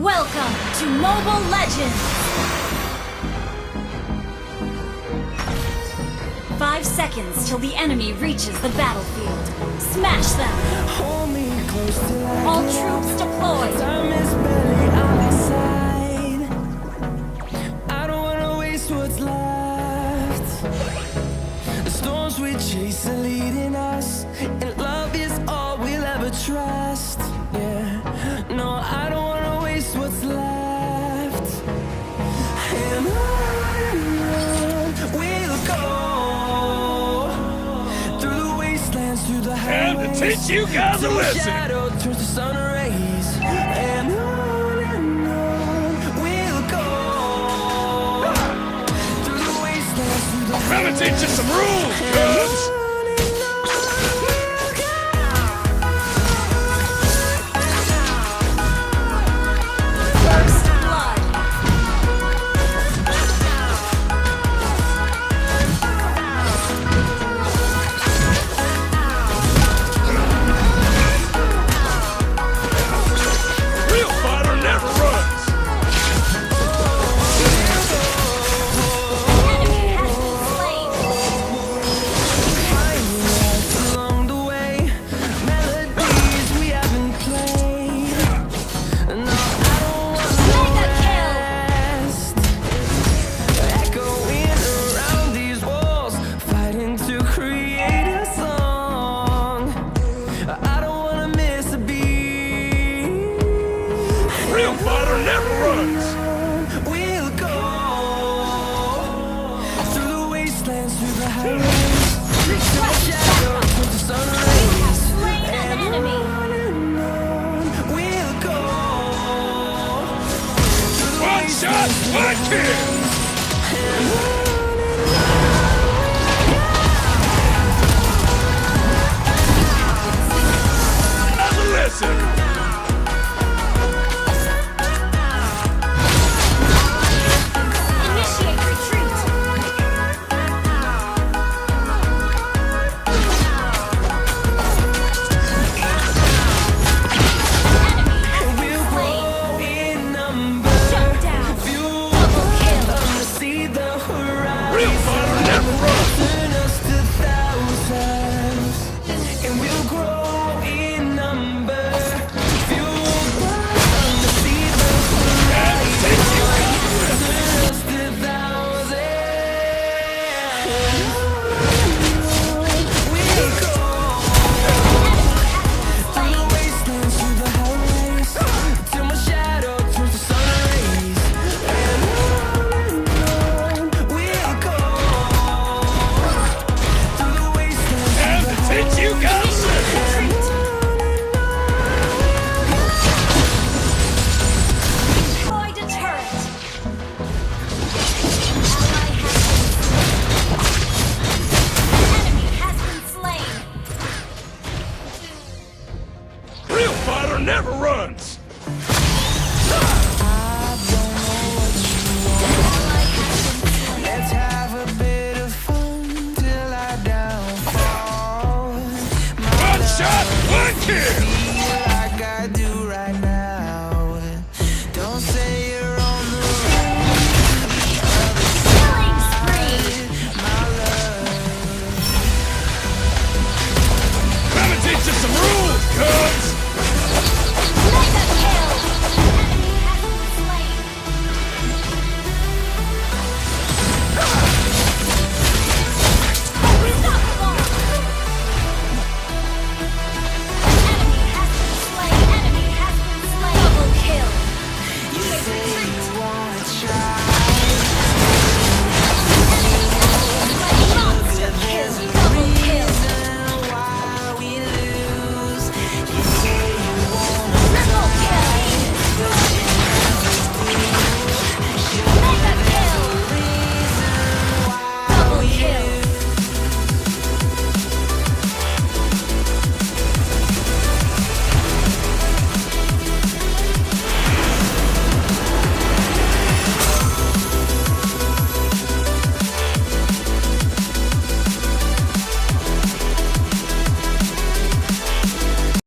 Welcome to Mobile Legends! 5 seconds till the enemy reaches the battlefield. Smash them! Hold me close till I All get troops deployed! time is barely on our side. I don't wanna waste what's left. The storms we chase are leading us, and love is all we'll ever trust. Yeah, no, I don't wanna waste what's left. And on we'll go through the wastelands, through the And highways. to teach you guys a Till the lesson. shadow turns to sun rays. And on we'll go through the wastelands, through the I'm gonna teach you some rules, cuz. First blood! Real fighter never runs. Enemy has been slain! Along the way, melodies we haven't played. No, I don't want Mega kill! rest. Echoing around these walls, fighting to create a song. I don't wanna miss a beat. Real fighter never runs. We'll go through the wastelands, through the highways, Request shadow backup! to the sun We rays. have slain an enemy! We'll go One shot, one kill. through the